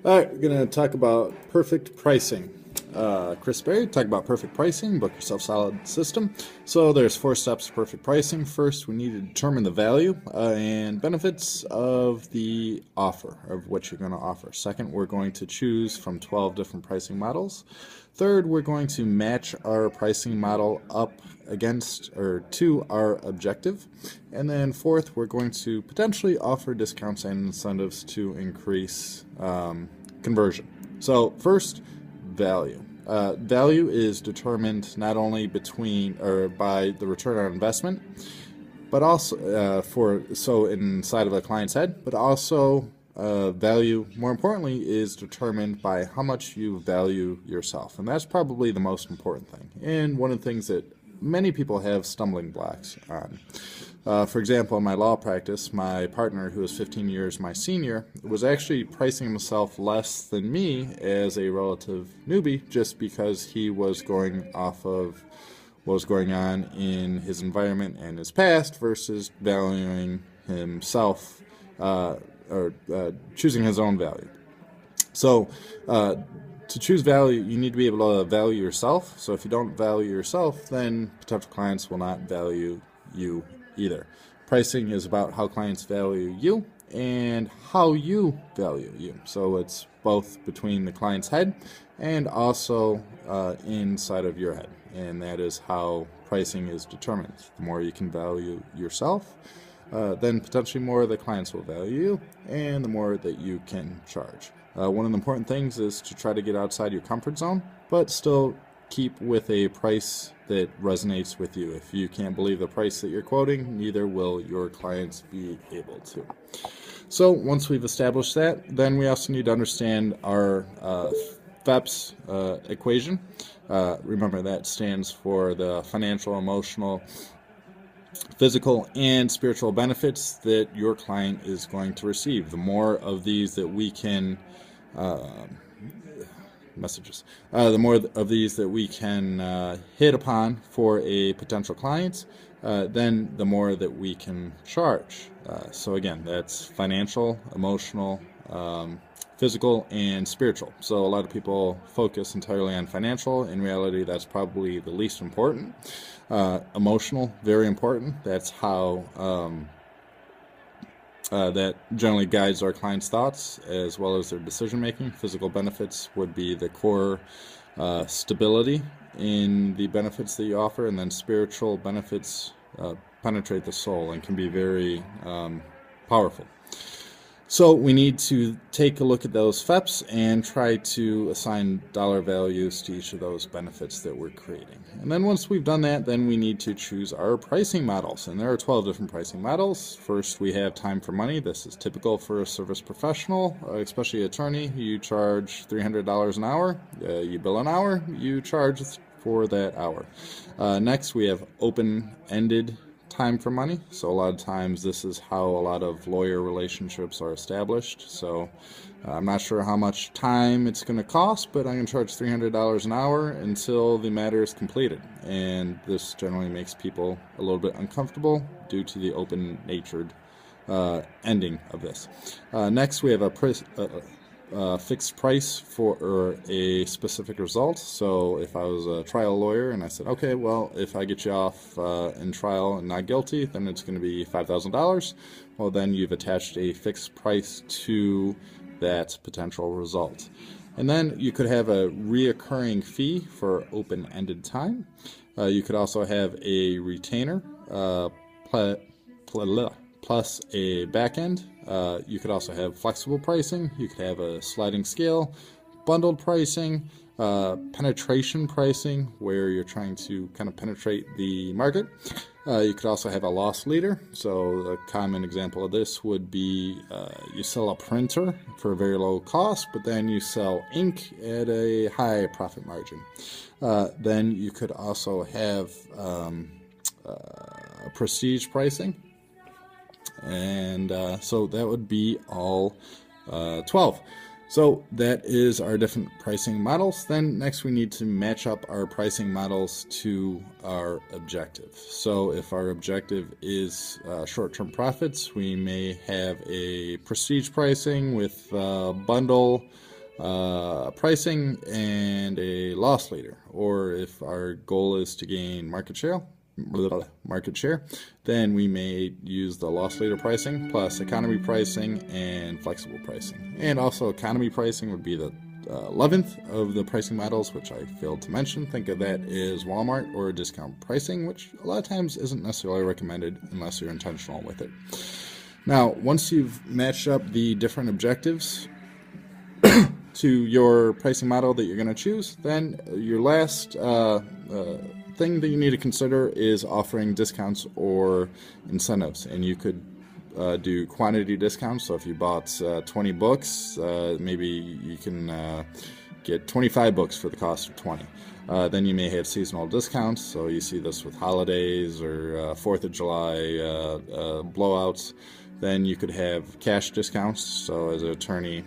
All right, we're going to talk about perfect pricing. Chris Berry, talk about perfect pricing, book yourself solid system. So there's 4 steps to perfect pricing. First, we need to determine the value and benefits of the offer, of what you're going to offer. Second, we're going to choose from 12 different pricing models. Third, we're going to match our pricing model up against or to our objective. And then fourth, we're going to potentially offer discounts and incentives to increase conversion. So first, value. Value is determined not only between or by the return on investment, but also inside of a client's head, but also value, more importantly, is determined by how much you value yourself. And that's probably the most important thing. And one of the things that many people have stumbling blocks on. For example, in my law practice, my partner, who was 15 years my senior, was actually pricing himself less than me as a relative newbie just because he was going off of what was going on in his environment and his past versus valuing himself or choosing his own value. So to choose value, you need to be able to value yourself. So if you don't value yourself, then potential clients will not value you either. Pricing is about how clients value you and how you value you. So it's both between the client's head and also inside of your head. And that is how pricing is determined. The more you can value yourself, then potentially more of the clients will value you, and the more that you can charge. One of the important things is to try to get outside your comfort zone, but still keep with a price that resonates with you. If you can't believe the price that you're quoting, neither will your clients be able to. So once we've established that, then we also need to understand our FEPS equation. Remember, that stands for the financial, emotional, physical, and spiritual benefits that your client is going to receive. The more of these that we can the more of these that we can hit upon for a potential client, then the more that we can charge. So again, that's financial, emotional, physical, and spiritual. So a lot of people focus entirely on financial. In reality, that's probably the least important. Emotional, very important. That's how that generally guides our clients' thoughts as well as their decision making. Physical benefits would be the core stability in the benefits that you offer, and then spiritual benefits penetrate the soul and can be very powerful. So we need to take a look at those FEPs and try to assign dollar values to each of those benefits that we're creating. And then once we've done that, then we need to choose our pricing models. And there are 12 different pricing models. First, we have time for money. This is typical for a service professional, especially an attorney. You charge $300 an hour. You bill an hour. You charge for that hour. Next, we have open-ended time for money. So a lot of times this is how a lot of lawyer relationships are established. So I'm not sure how much time it's going to cost, but I'm going to charge $300 an hour until the matter is completed. And this generally makes people a little bit uncomfortable due to the open-natured ending of this. Next, we have a fixed price for a specific result. So if I was a trial lawyer and I said, okay, well, if I get you off in trial and not guilty, then it's going to be $5,000. Well, then you've attached a fixed price to that potential result. And then you could have a reoccurring fee for open-ended time. You could also have a retainer plus a back end. You could also have flexible pricing. You could have a sliding scale, bundled pricing, penetration pricing, where you're trying to kind of penetrate the market. You could also have a loss leader. So a common example of this would be you sell a printer for a very low cost, but then you sell ink at a high profit margin. Then you could also have prestige pricing. And so that would be all 12. So that is our different pricing models. Then next we need to match up our pricing models to our objective. So if our objective is short-term profits, we may have a prestige pricing with bundle pricing and a loss leader. Or if our goal is to gain market share, then we may use the loss leader pricing plus economy pricing and flexible pricing. And also economy pricing would be the 11th of the pricing models, which I failed to mention. Think of that as Walmart or discount pricing, which a lot of times isn't necessarily recommended unless you're intentional with it. Now, once you've matched up the different objectives to your pricing model that you're going to choose, then your last thing that you need to consider is offering discounts or incentives. And you could do quantity discounts. So if you bought 20 books, maybe you can get 25 books for the cost of 20. Then you may have seasonal discounts. So you see this with holidays or 4th of July blowouts. Then you could have cash discounts. So as an attorney,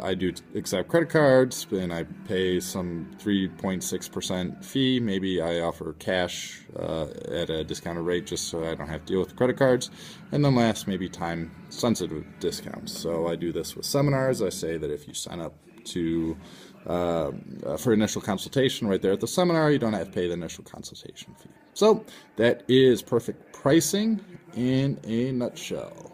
I do accept credit cards and I pay some 3.6% fee. Maybe I offer cash at a discounted rate just so I don't have to deal with credit cards. And then last, maybe time-sensitive discounts. So I do this with seminars. I say that if you sign up to for initial consultation right there at the seminar, you don't have to pay the initial consultation fee. So that is perfect pricing in a nutshell.